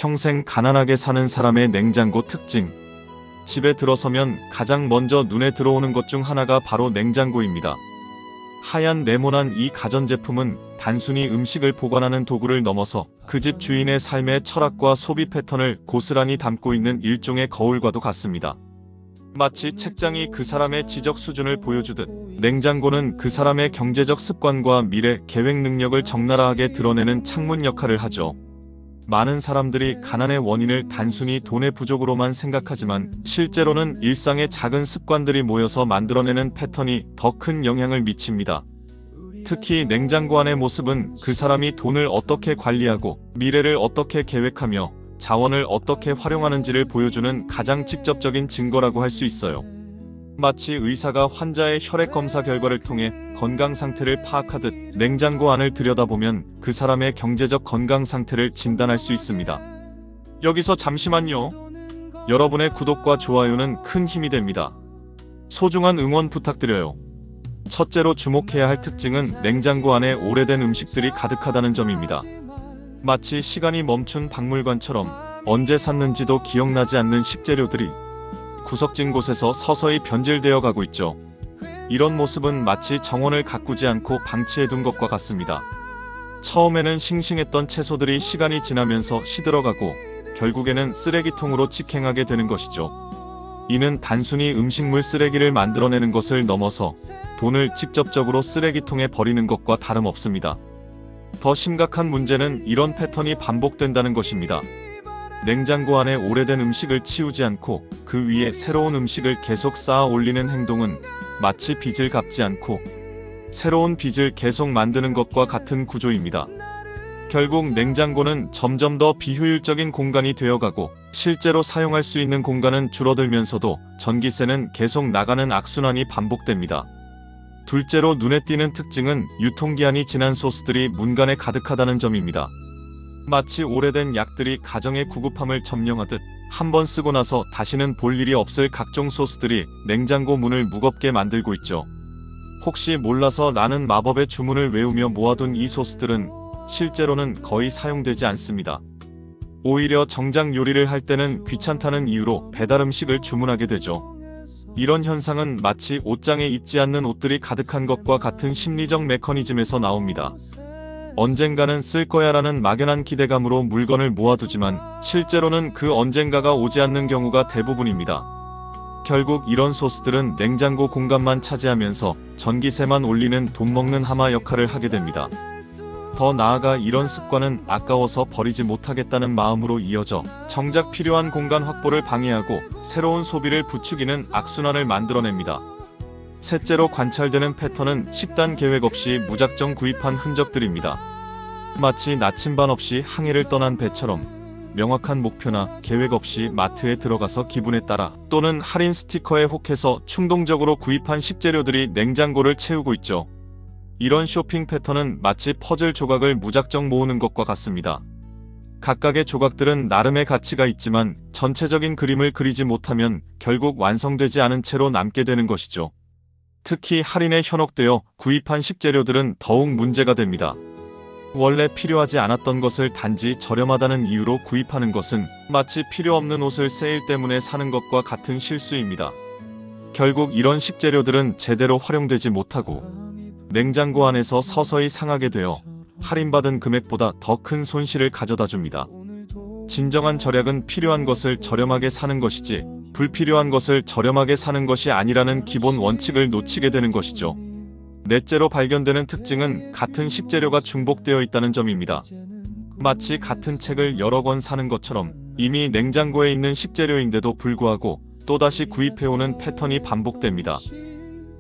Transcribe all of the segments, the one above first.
평생 가난하게 사는 사람의 냉장고 특징. 집에 들어서면 가장 먼저 눈에 들어오는 것 중 하나가 바로 냉장고입니다. 하얀 네모난 이 가전제품은 단순히 음식을 보관하는 도구를 넘어서 그 집 주인의 삶의 철학과 소비 패턴을 고스란히 담고 있는 일종의 거울과도 같습니다. 마치 책장이 그 사람의 지적 수준을 보여주듯 냉장고는 그 사람의 경제적 습관과 미래 계획 능력을 적나라하게 드러내는 창문 역할을 하죠. 많은 사람들이 가난의 원인을 단순히 돈의 부족으로만 생각하지만 실제로는 일상의 작은 습관들이 모여서 만들어내는 패턴이 더 큰 영향을 미칩니다. 특히 냉장고 안의 모습은 그 사람이 돈을 어떻게 관리하고 미래를 어떻게 계획하며 자원을 어떻게 활용하는지를 보여주는 가장 직접적인 증거라고 할 수 있어요. 마치 의사가 환자의 혈액 검사 결과를 통해 건강 상태를 파악하듯 냉장고 안을 들여다보면 그 사람의 경제적 건강 상태를 진단할 수 있습니다. 여기서 잠시만요. 여러분의 구독과 좋아요는 큰 힘이 됩니다. 소중한 응원 부탁드려요. 첫째로 주목해야 할 특징은 냉장고 안에 오래된 음식들이 가득하다는 점입니다. 마치 시간이 멈춘 박물관처럼 언제 샀는지도 기억나지 않는 식재료들이 구석진 곳에서 서서히 변질되어 가고 있죠. 이런 모습은 마치 정원을 가꾸지 않고 방치해둔 것과 같습니다. 처음에는 싱싱했던 채소들이 시간이 지나면서 시들어가고 결국에는 쓰레기통으로 직행하게 되는 것이죠. 이는 단순히 음식물 쓰레기를 만들어내는 것을 넘어서 돈을 직접적으로 쓰레기통에 버리는 것과 다름없습니다. 더 심각한 문제는 이런 패턴이 반복된다는 것입니다. 냉장고 안에 오래된 음식을 치우지 않고 그 위에 새로운 음식을 계속 쌓아 올리는 행동은 마치 빚을 갚지 않고 새로운 빚을 계속 만드는 것과 같은 구조입니다. 결국 냉장고는 점점 더 비효율적인 공간이 되어가고 실제로 사용할 수 있는 공간은 줄어들면서도 전기세는 계속 나가는 악순환이 반복됩니다. 둘째로 눈에 띄는 특징은 유통기한이 지난 소스들이 문간에 가득하다는 점입니다. 마치 오래된 약들이 가정의 구급함을 점령하듯 한번 쓰고 나서 다시는 볼 일이 없을 각종 소스들이 냉장고 문을 무겁게 만들고 있죠. 혹시 몰라서 라는 마법의 주문을 외우며 모아둔 이 소스들은 실제로는 거의 사용되지 않습니다. 오히려 정작 요리를 할 때는 귀찮다는 이유로 배달 음식을 주문하게 되죠. 이런 현상은 마치 옷장에 입지 않는 옷들이 가득한 것과 같은 심리적 메커니즘에서 나옵니다. 언젠가는 쓸 거야라는 막연한 기대감으로 물건을 모아두지만 실제로는 그 언젠가가 오지 않는 경우가 대부분입니다. 결국 이런 소스들은 냉장고 공간만 차지하면서 전기세만 올리는 돈 먹는 하마 역할을 하게 됩니다. 더 나아가 이런 습관은 아까워서 버리지 못하겠다는 마음으로 이어져 정작 필요한 공간 확보를 방해하고 새로운 소비를 부추기는 악순환을 만들어냅니다. 셋째로 관찰되는 패턴은 식단 계획 없이 무작정 구입한 흔적들입니다. 마치 나침반 없이 항해를 떠난 배처럼 명확한 목표나 계획 없이 마트에 들어가서 기분에 따라 또는 할인 스티커에 혹해서 충동적으로 구입한 식재료들이 냉장고를 채우고 있죠. 이런 쇼핑 패턴은 마치 퍼즐 조각을 무작정 모으는 것과 같습니다. 각각의 조각들은 나름의 가치가 있지만 전체적인 그림을 그리지 못하면 결국 완성되지 않은 채로 남게 되는 것이죠. 특히 할인에 현혹되어 구입한 식재료들은 더욱 문제가 됩니다. 원래 필요하지 않았던 것을 단지 저렴하다는 이유로 구입하는 것은 마치 필요 없는 옷을 세일 때문에 사는 것과 같은 실수입니다. 결국 이런 식재료들은 제대로 활용되지 못하고 냉장고 안에서 서서히 상하게 되어 할인받은 금액보다 더 큰 손실을 가져다 줍니다. 진정한 절약은 필요한 것을 저렴하게 사는 것이지 불필요한 것을 저렴하게 사는 것이 아니라는 기본 원칙을 놓치게 되는 것이죠. 넷째로 발견되는 특징은 같은 식재료가 중복되어 있다는 점입니다. 마치 같은 책을 여러 권 사는 것처럼 이미 냉장고에 있는 식재료인데도 불구하고 또다시 구입해오는 패턴이 반복됩니다.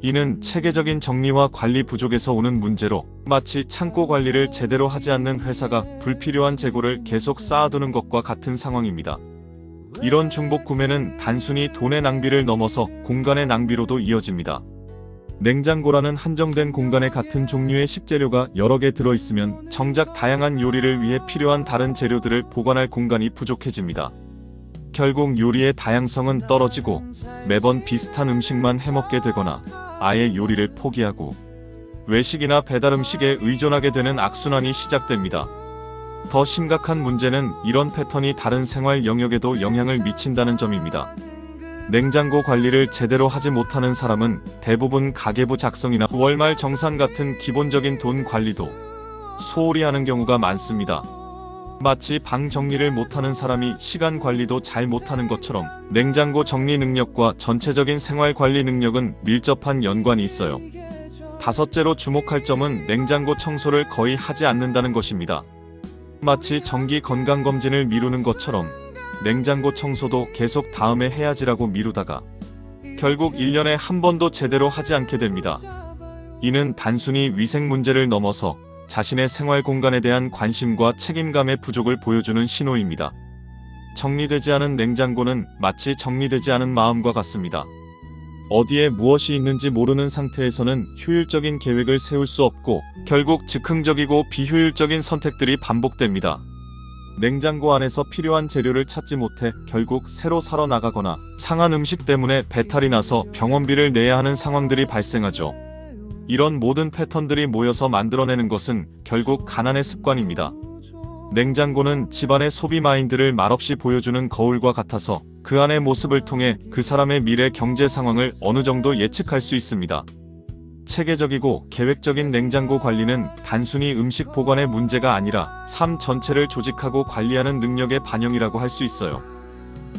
이는 체계적인 정리와 관리 부족에서 오는 문제로 마치 창고 관리를 제대로 하지 않는 회사가 불필요한 재고를 계속 쌓아두는 것과 같은 상황입니다. 이런 중복 구매는 단순히 돈의 낭비를 넘어서 공간의 낭비로도 이어집니다. 냉장고라는 한정된 공간에 같은 종류의 식재료가 여러 개 들어있으면 정작 다양한 요리를 위해 필요한 다른 재료들을 보관할 공간이 부족해집니다. 결국 요리의 다양성은 떨어지고 매번 비슷한 음식만 해먹게 되거나 아예 요리를 포기하고 외식이나 배달 음식에 의존하게 되는 악순환이 시작됩니다. 더 심각한 문제는 이런 패턴이 다른 생활 영역에도 영향을 미친다는 점입니다. 냉장고 관리를 제대로 하지 못하는 사람은 대부분 가계부 작성이나 월말 정산 같은 기본적인 돈 관리도 소홀히 하는 경우가 많습니다. 마치 방 정리를 못하는 사람이 시간 관리도 잘 못하는 것처럼 냉장고 정리 능력과 전체적인 생활 관리 능력은 밀접한 연관이 있어요. 다섯째로 주목할 점은 냉장고 청소를 거의 하지 않는다는 것입니다. 마치 정기 건강검진을 미루는 것처럼 냉장고 청소도 계속 다음에 해야지라고 미루다가 결국 1년에 한 번도 제대로 하지 않게 됩니다. 이는 단순히 위생 문제를 넘어서 자신의 생활 공간에 대한 관심과 책임감의 부족을 보여주는 신호입니다. 정리되지 않은 냉장고는 마치 정리되지 않은 마음과 같습니다. 어디에 무엇이 있는지 모르는 상태에서는 효율적인 계획을 세울 수 없고 결국 즉흥적이고 비효율적인 선택들이 반복됩니다. 냉장고 안에서 필요한 재료를 찾지 못해 결국 새로 사러 나가거나 상한 음식 때문에 배탈이 나서 병원비를 내야 하는 상황들이 발생하죠. 이런 모든 패턴들이 모여서 만들어내는 것은 결국 가난의 습관입니다. 냉장고는 집안의 소비 마인드를 말없이 보여주는 거울과 같아서 그 안의 모습을 통해 그 사람의 미래 경제 상황을 어느 정도 예측할 수 있습니다. 체계적이고 계획적인 냉장고 관리는 단순히 음식 보관의 문제가 아니라 삶 전체를 조직하고 관리하는 능력의 반영이라고 할 수 있어요.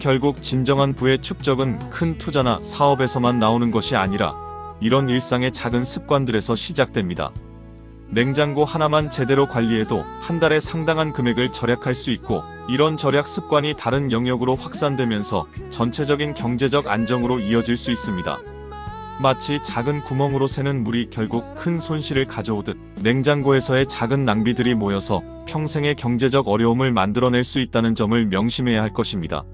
결국 진정한 부의 축적은 큰 투자나 사업에서만 나오는 것이 아니라 이런 일상의 작은 습관들에서 시작됩니다. 냉장고 하나만 제대로 관리해도 한 달에 상당한 금액을 절약할 수 있고 이런 절약 습관이 다른 영역으로 확산되면서 전체적인 경제적 안정으로 이어질 수 있습니다. 마치 작은 구멍으로 새는 물이 결국 큰 손실을 가져오듯 냉장고에서의 작은 낭비들이 모여서 평생의 경제적 어려움을 만들어낼 수 있다는 점을 명심해야 할 것입니다.